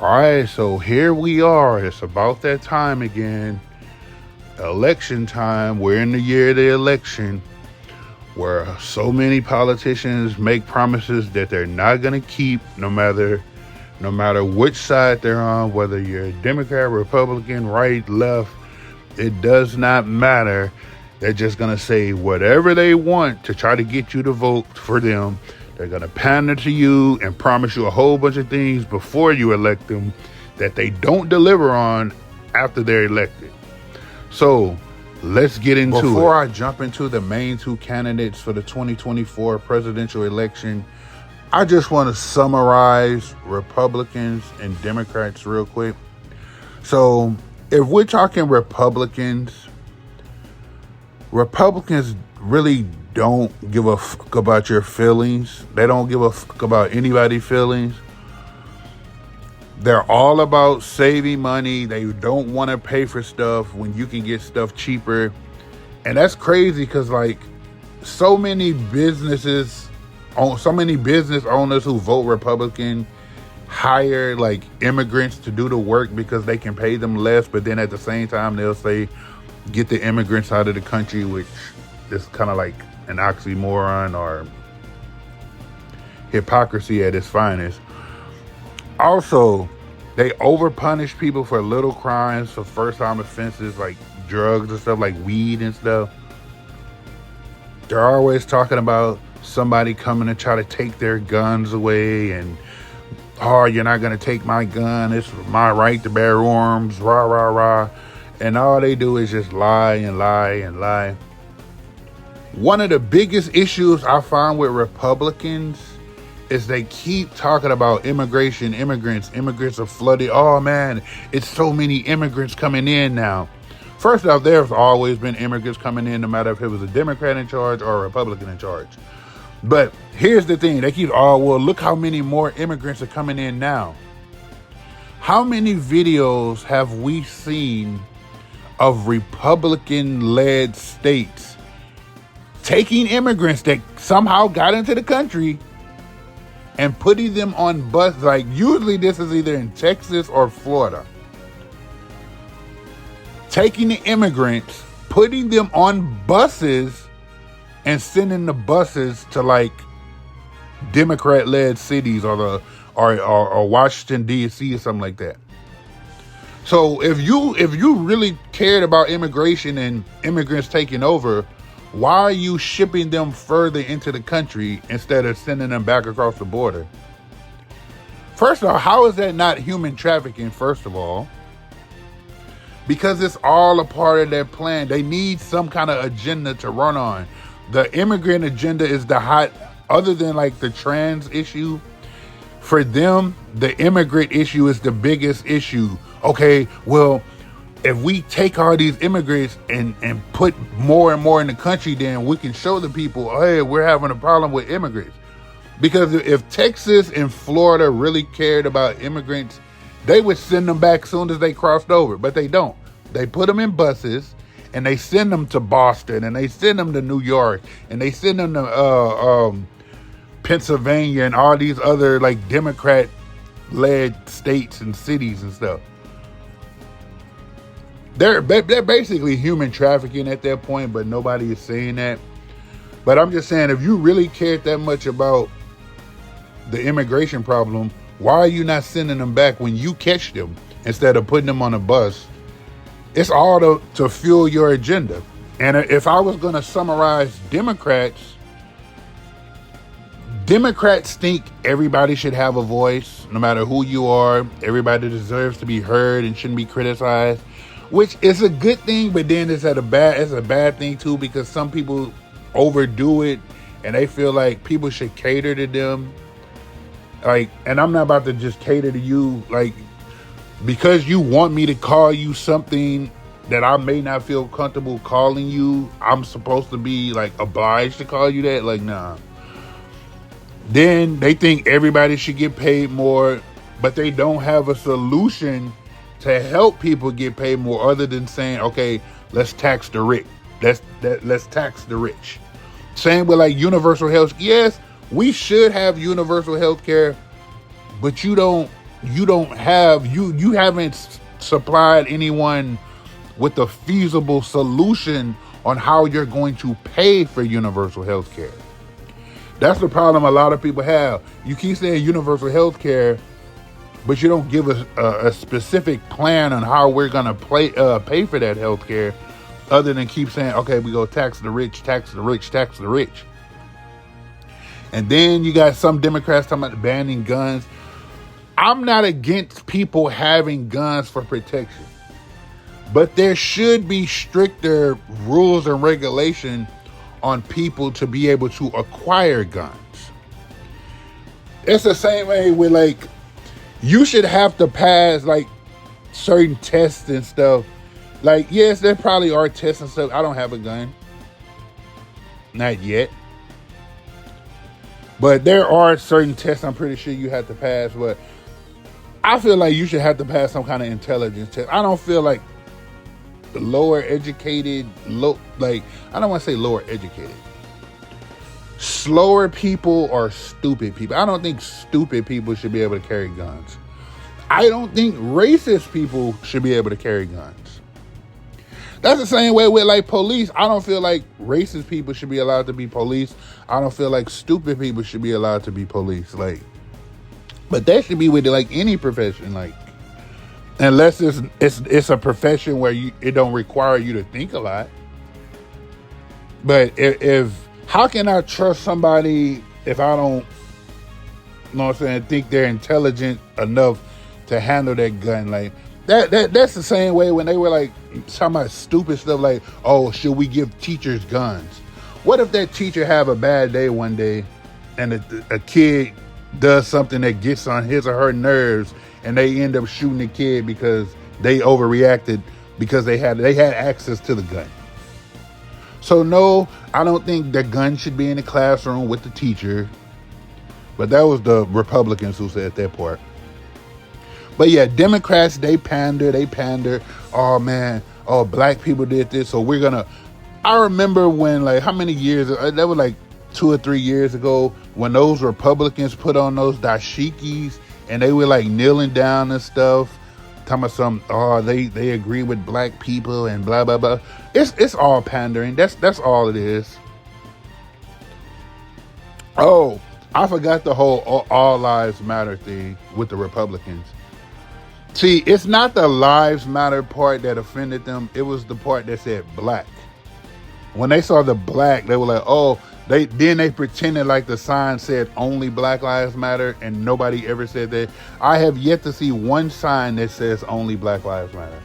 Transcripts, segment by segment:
All right, so here we are. It's about that time again. Election time. We're in the year of the election where so many politicians make promises that they're not going to keep no matter which side they're on, whether you're Democrat, Republican, right, left, it does not matter. They're just going to say whatever they want to try to get you to vote for them. They're going to pander to you and promise you a whole bunch of things before you elect them that they don't deliver on after they're elected. So let's get into it. Before I jump into the main two candidates for the 2024 presidential election, I just want to summarize Republicans and Democrats real quick. So if we're talking Republicans really don't give a fuck about your feelings. They don't give a fuck about anybody's feelings. They're all about saving money. They don't want to pay for stuff when you can get stuff cheaper. And that's crazy because so many business owners who vote Republican hire immigrants to do the work because they can pay them less, but then at the same time they'll say get the immigrants out of the country, which is kind of like an oxymoron or hypocrisy at its finest. Also, they overpunish people for little crimes, for first-time offenses like drugs and stuff, like weed and stuff. They're always talking about somebody coming to try to take their guns away and, oh, you're not going to take my gun. It's my right to bear arms, rah, rah, rah. And all they do is just lie and lie and lie. One of the biggest issues I find with Republicans is they keep talking about immigration, immigrants are flooded. Oh man, it's so many immigrants coming in now. First off, there's always been immigrants coming in, no matter if it was a Democrat in charge or a Republican in charge. But here's the thing, they keep, oh, well, look how many more immigrants are coming in now. How many videos have we seen of Republican-led states taking immigrants that somehow got into the country and putting them on buses? Usually this is either in Texas or Florida. Taking the immigrants, putting them on buses, and sending the buses to Democrat-led cities or Washington D.C. or something like that. So if you really cared about immigration and immigrants taking over, why are you shipping them further into the country instead of sending them back across the border? First of all, how is that not human trafficking, first of all? Because it's all a part of their plan. They need some kind of agenda to run on. The immigrant agenda is the hot, other than the trans issue, for them, the immigrant issue is the biggest issue. Okay, well, if we take all these immigrants and put more and more in the country, then we can show the people, hey, we're having a problem with immigrants. Because if Texas and Florida really cared about immigrants, they would send them back as soon as they crossed over, but they don't. They put them in buses and they send them to Boston and they send them to New York and they send them to Pennsylvania and all these other Democrat-led states and cities and stuff. They're basically human trafficking at that point, but nobody is saying that. But I'm just saying, if you really cared that much about the immigration problem, why are you not sending them back when you catch them instead of putting them on a bus? It's all to fuel your agenda. And if I was going to summarize Democrats think everybody should have a voice, no matter who you are. Everybody deserves to be heard and shouldn't be criticized, which is a good thing, but then it's a bad thing too, because some people overdo it and they feel like people should cater to them. And I'm not about to just cater to you, because you want me to call you something that I may not feel comfortable calling you, I'm supposed to be obliged to call you that. Nah. Then they think everybody should get paid more, but they don't have a solution to help people get paid more other than saying, okay, let's tax the rich. Let's tax the rich. Same with universal health. Yes, we should have universal health care, but you don't you don't have, you haven't supplied anyone with a feasible solution on how you're going to pay for universal health care. That's the problem a lot of people have. You keep saying universal health care, but you don't give a specific plan on how we're going to pay for that health care, other than keep saying, okay, we go tax the rich, tax the rich, tax the rich. And then you got some Democrats talking about banning guns. I'm not against people having guns for protection, but there should be stricter rules and regulation on people to be able to acquire guns. It's the same way with, like, you should have to pass like certain tests and stuff. Like, yes, there probably are tests and stuff. I don't have a gun. Not yet. But there are certain tests I'm pretty sure you have to pass. But I feel like you should have to pass some kind of intelligence test. I don't feel like lower educated, I don't want to say lower educated. Slower people or stupid people. I don't think stupid people should be able to carry guns. I don't think racist people should be able to carry guns. That's the same way with like police. I don't feel like racist people should be allowed to be police. I don't feel like stupid people should be allowed to be police. Like, but that should be with like any profession. Like, unless it's a profession where it don't require you to think a lot. But if how can I trust somebody if I don't, you know what I'm saying, think they're intelligent enough to handle that gun? Like that's the same way when they were like talking about stupid stuff like, oh, should we give teachers guns? What if that teacher have a bad day one day and a kid does something that gets on his or her nerves and they end up shooting the kid because they overreacted because they had access to the gun? So no, I don't think the gun should be in the classroom with the teacher. But that was the Republicans who said that part. But yeah, Democrats, they pander. Oh man, oh, black people did this, so we're gonna. I remember when, like, how many years, that was like 2 or 3 years ago, when those Republicans put on those dashikis and they were like kneeling down and stuff, talking about they agree with black people and blah blah blah. It's all pandering. That's all it is. Oh, I forgot the whole all lives matter thing with the Republicans. See, it's not the lives matter part that offended them. It was the part that said black. When they saw the black, they were like, oh, they pretended like the sign said only Black Lives Matter, and nobody ever said that. I have yet to see one sign that says only Black Lives Matter.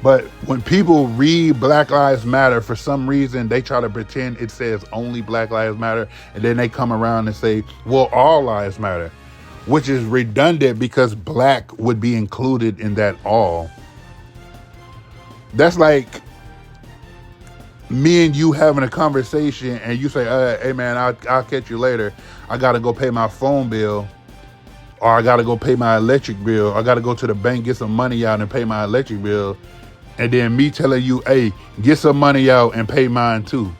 But when people read Black Lives Matter, for some reason, they try to pretend it says only Black Lives Matter, and then they come around and say, well, all lives matter, which is redundant because black would be included in that all. That's like me and you having a conversation and you say, hey man, I'll catch you later. I got to go pay my phone bill, or I got to go pay my electric bill. I got to go to the bank, get some money out and pay my electric bill. And then me telling you, hey, get some money out and pay mine too.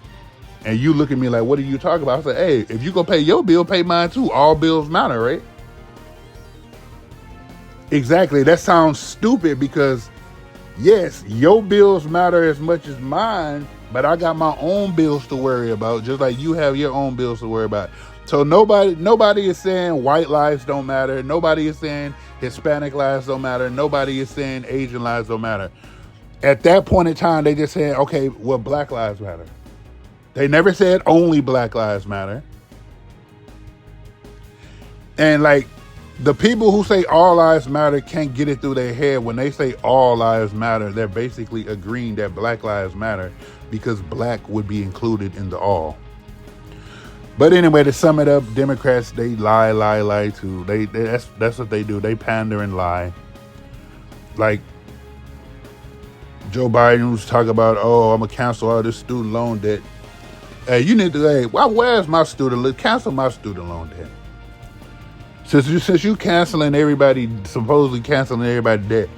And you look at me like, what are you talking about? I say, hey, if you go pay your bill, pay mine too. All bills matter, right? Exactly. That sounds stupid because, yes, your bills matter as much as mine, but I got my own bills to worry about, just like you have your own bills to worry about. So nobody is saying white lives don't matter. Nobody is saying Hispanic lives don't matter. Nobody is saying Asian lives don't matter. At that point in time, they just said, okay, well, Black Lives Matter. They never said only Black Lives Matter. And like, the people who say all lives matter can't get it through their head. When they say all lives matter, they're basically agreeing that Black Lives Matter because black would be included in the all. But anyway, to sum it up, Democrats, they lie too. That's what they do. They pander and lie. Like, Joe Biden was talking about, oh, I'm going to cancel all this student loan debt. Hey, you need to, hey, where's my student loan? Cancel my student loan debt. Since you canceling everybody, supposedly canceling everybody's debt,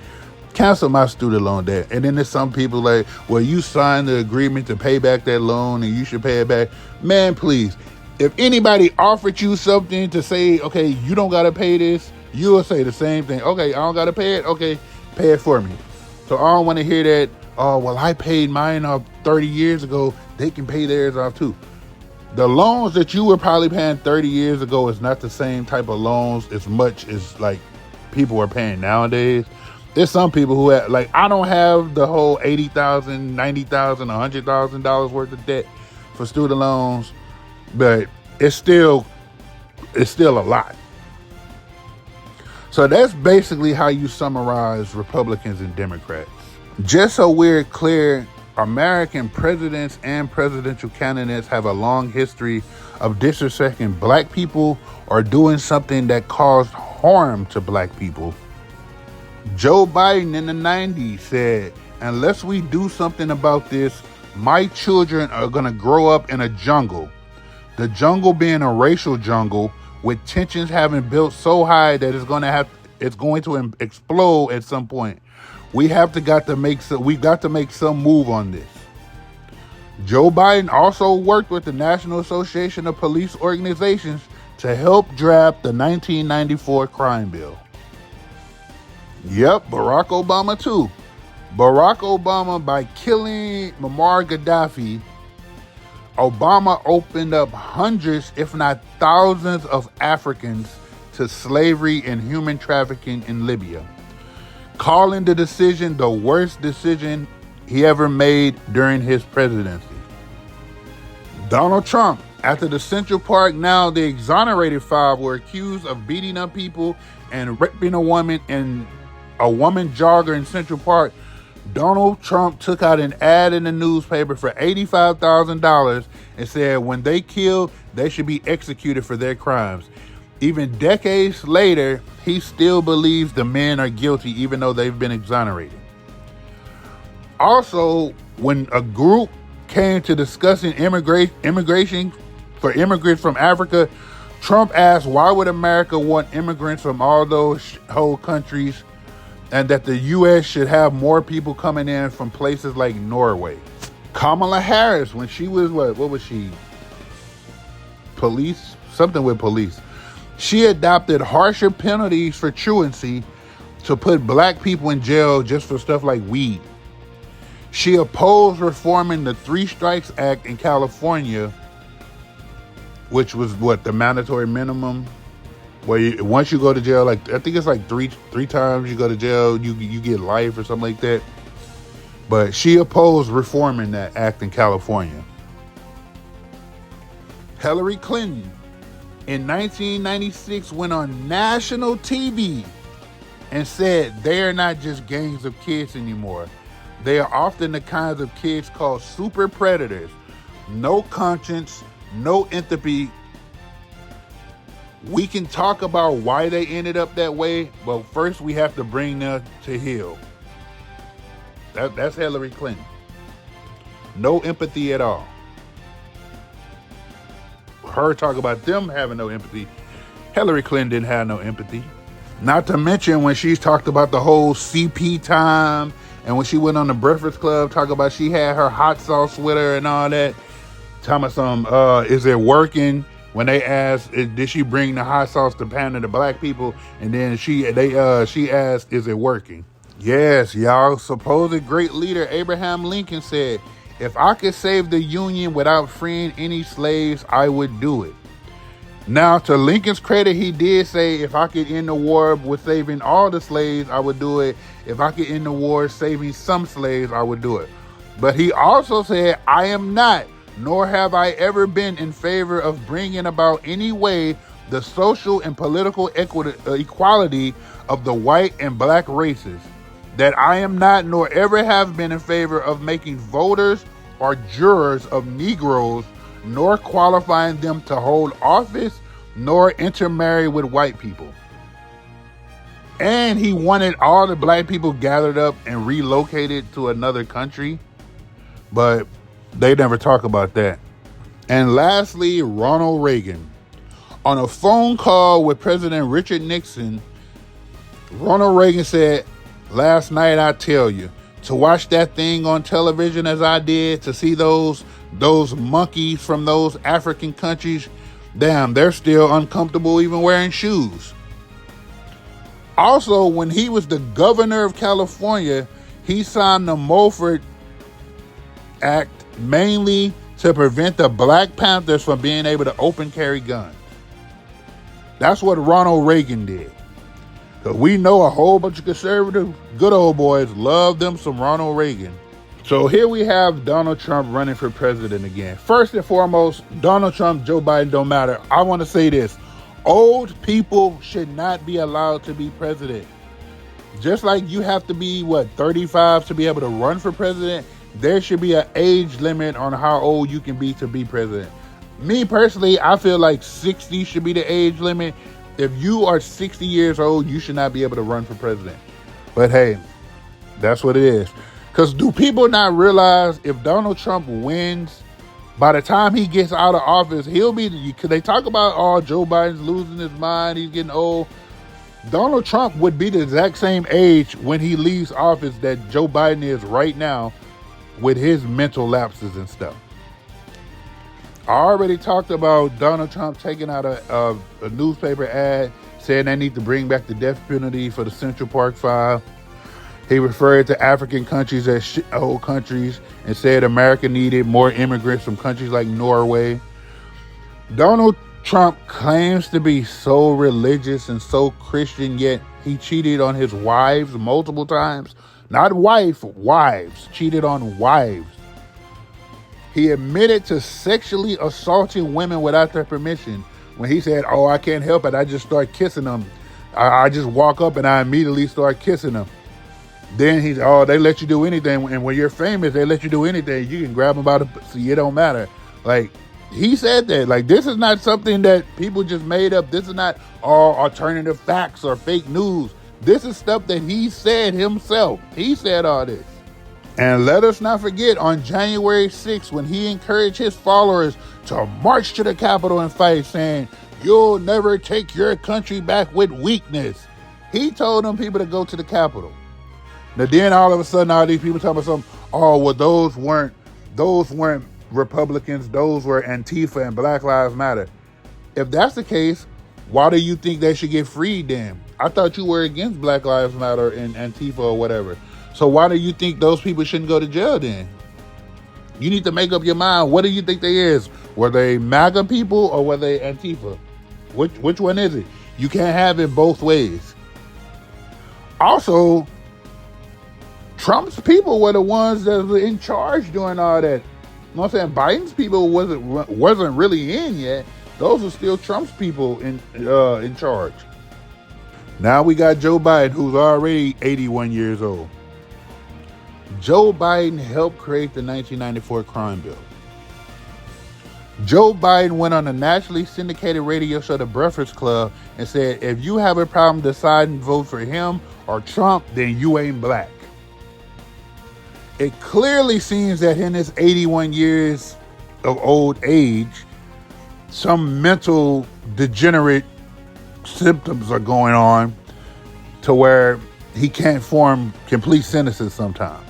cancel my student loan debt. And then there's some people like, well, you signed the agreement to pay back that loan and you should pay it back. Man, please. If anybody offered you something to say, okay, you don't got to pay this, you'll say the same thing. Okay, I don't got to pay it. Okay, pay it for me. So I don't want to hear that, oh, well, I paid mine off 30 years ago. They can pay theirs off too. The loans that you were probably paying 30 years ago is not the same type of loans as much as like people are paying nowadays. There's some people who have, like, I don't have the whole $80,000, $90,000, $100,000 worth of debt for student loans, but it's still a lot. So that's basically how you summarize Republicans and Democrats. Just so we're clear, American presidents and presidential candidates have a long history of disrespecting black people or doing something that caused harm to black people. Joe Biden in the 90s said, unless we do something about this, my children are going to grow up in a jungle. The jungle being a racial jungle with tensions having built so high that it's going to explode at some point. We got to make some move on this. Joe Biden also worked with the National Association of Police Organizations to help draft the 1994 crime bill. Yep, Barack Obama too. Barack Obama, by killing Muammar Gaddafi, Obama opened up hundreds, if not thousands, of Africans to slavery and human trafficking in Libya, calling the decision the worst decision he ever made during his presidency. Donald Trump, after the Central Park, now the exonerated five, were accused of beating up people and raping a woman in a woman jogger in Central Park, Donald Trump took out an ad in the newspaper for $85,000 and said when they kill, they should be executed for their crimes. Even decades later, he still believes the men are guilty, even though they've been exonerated. Also, when a group came to discussing immigration for immigrants from Africa, Trump asked, why would America want immigrants from all those whole countries, and that the U.S. should have more people coming in from places like Norway? Kamala Harris, when she was, what was she? Police? Something with police. She adopted harsher penalties for truancy to put black people in jail just for stuff like weed. She opposed reforming the Three Strikes Act in California, which was the mandatory minimum, where once you go to jail, like I think it's like three times you go to jail, you get life or something like that. But she opposed reforming that act in California. Hillary Clinton in 1996 went on national TV and said they are not just gangs of kids anymore. They are often the kinds of kids called super predators. No conscience, no empathy. We can talk about why they ended up that way, but first we have to bring them to heel. That's Hillary Clinton. No empathy at all. Her talk about them having no empathy. Hillary Clinton didn't have no empathy. Not to mention when she's talked about the whole CP time, and when she went on the Breakfast Club, talk about she had her hot sauce with her and all that. Tell me is it working? When they asked, did she bring the hot sauce to pander to black people? And then she asked, is it working? Yes, y'all. Supposed great leader Abraham Lincoln said, if I could save the Union without freeing any slaves, I would do it. Now, to Lincoln's credit, he did say, if I could end the war with saving all the slaves, I would do it. If I could end the war saving some slaves, I would do it. But he also said, I am not, nor have I ever been in favor of bringing about any way the social and political equality of the white and black races. That I am not, nor ever have been in favor of making voters or jurors of Negroes, nor qualifying them to hold office, nor intermarry with white people. And he wanted all the black people gathered up and relocated to another country. But they never talk about that. And lastly, Ronald Reagan. On a phone call with President Richard Nixon, Ronald Reagan said, last night I tell you, to watch that thing on television as I did, to see those monkeys from those African countries Damn, they're still uncomfortable even wearing shoes. Also, when he was the governor of California, he signed the Mulford Act mainly to prevent the Black Panthers from being able to open carry guns. That's what Ronald Reagan did. Because we know a whole bunch of conservative good old boys love them some Ronald Reagan. So here we have Donald Trump running for president again. First and foremost, Donald Trump, Joe Biden, don't matter. I want to say this. Old people should not be allowed to be president. Just like you have to be, 35 to be able to run for president, there should be an age limit on how old you can be to be president. Me personally, I feel like 60 should be the age limit. If you are 60 years old, you should not be able to run for president. But hey, that's what it is. Because do people not realize if Donald Trump wins, by the time he gets out of office, he'll be, because they talk about, oh, Joe Biden's losing his mind, he's getting old. Donald Trump would be the exact same age when he leaves office that Joe Biden is right now with his mental lapses and stuff. I already talked about Donald Trump taking out a newspaper ad saying they need to bring back the death penalty for the Central Park Five. He referred to African countries as shithole countries and said America needed more immigrants from countries like Norway. Donald Trump claims to be so religious and so Christian, yet he cheated on his wives multiple times. Not wives. Cheated on wives. He admitted to sexually assaulting women without their permission when he said, oh, I can't help it. I just start kissing them. I just walk up and I immediately start kissing them. Then they let you do anything. And when you're famous, they let you do anything. You can grab them by the pussy. It don't matter. Like, he said that. Like, this is not something that people just made up. This is not all alternative facts or fake news. This is stuff that he said himself. He said all this. And let us not forget, on January 6th, when he encouraged his followers to march to the Capitol and fight, saying, you'll never take your country back with weakness. He told them people to go to the Capitol. Now then all of a sudden, all these people talking about something, oh, well, those weren't Republicans, those were Antifa and Black Lives Matter. If that's the case, why do you think they should get freed then? I thought you were against Black Lives Matter and Antifa or whatever. So why do you think those people shouldn't go to jail then? You need to make up your mind. What do you think they is? Were they MAGA people or were they Antifa? Which one is it? You can't have it both ways. Also, Trump's people were the ones that were in charge doing all that. You know what I'm saying? Biden's people wasn't really in yet. Those are still Trump's people in charge. Now we got Joe Biden, who's already 81 years old. Joe Biden helped create the 1994 crime bill. Joe Biden went on a nationally syndicated radio show, The Breakfast Club, and said, if you have a problem deciding to vote for him or Trump, then you ain't black. It clearly seems that in his 81 years of old age, some mental degenerate symptoms are going on to where he can't form complete sentences sometimes.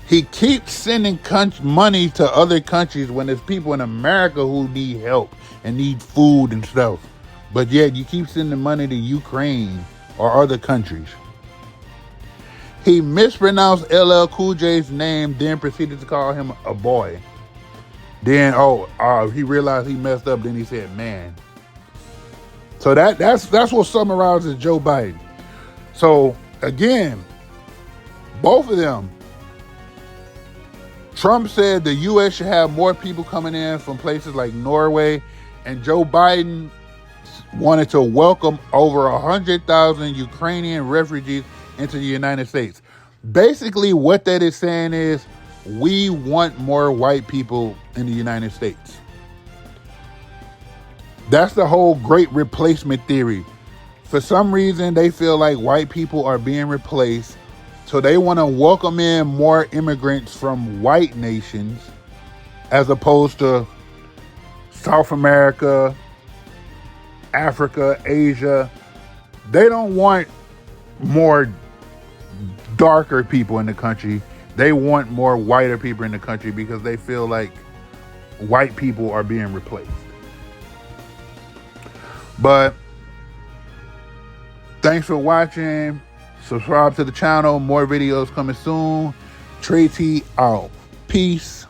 He keeps sending money to other countries when there's people in America who need help and need food and stuff. But yet you keep sending money to Ukraine or other countries. He mispronounced LL Cool J's name, then proceeded to call him a boy. Then, he realized he messed up, then he said, man. So that's what summarizes Joe Biden. So, again, both of them, Trump said the U.S. should have more people coming in from places like Norway, and Joe Biden wanted to welcome over 100,000 Ukrainian refugees into the United States. Basically, what that is saying is we want more white people in the United States. That's the whole great replacement theory. For some reason, they feel like white people are being replaced. So they want to welcome in more immigrants from white nations as opposed to South America, Africa, Asia. They don't want more darker people in the country. They want more whiter people in the country because they feel like white people are being replaced. But thanks for watching. Subscribe to the channel. More videos coming soon. Trey T out. Peace.